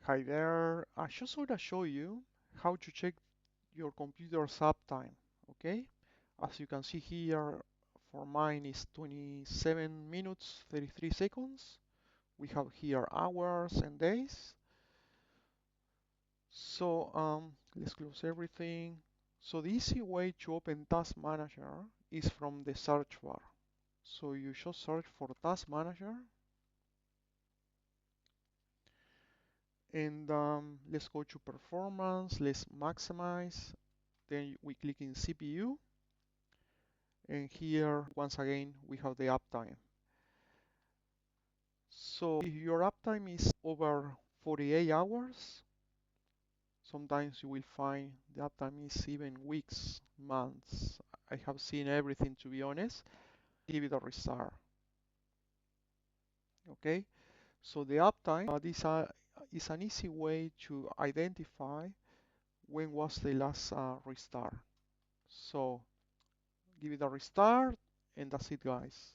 Hi there, I just want to show you how to check your computer's uptime, okay? As you can see here, for mine is 27 minutes, 33 seconds. We have here hours and days. So let's close everything. So the easy way to open Task Manager is from the search bar. So you just search for Task Manager and let's go to Performance, let's maximize. Then we click in CPU, and here once again we have the uptime. So if your uptime is over 48 hours, sometimes you will find the uptime is even weeks, months. I have seen everything, to be honest. Give it a restart. Okay, so the uptime this is an easy way to identify when was the last restart. So give it a restart, and that's it, guys.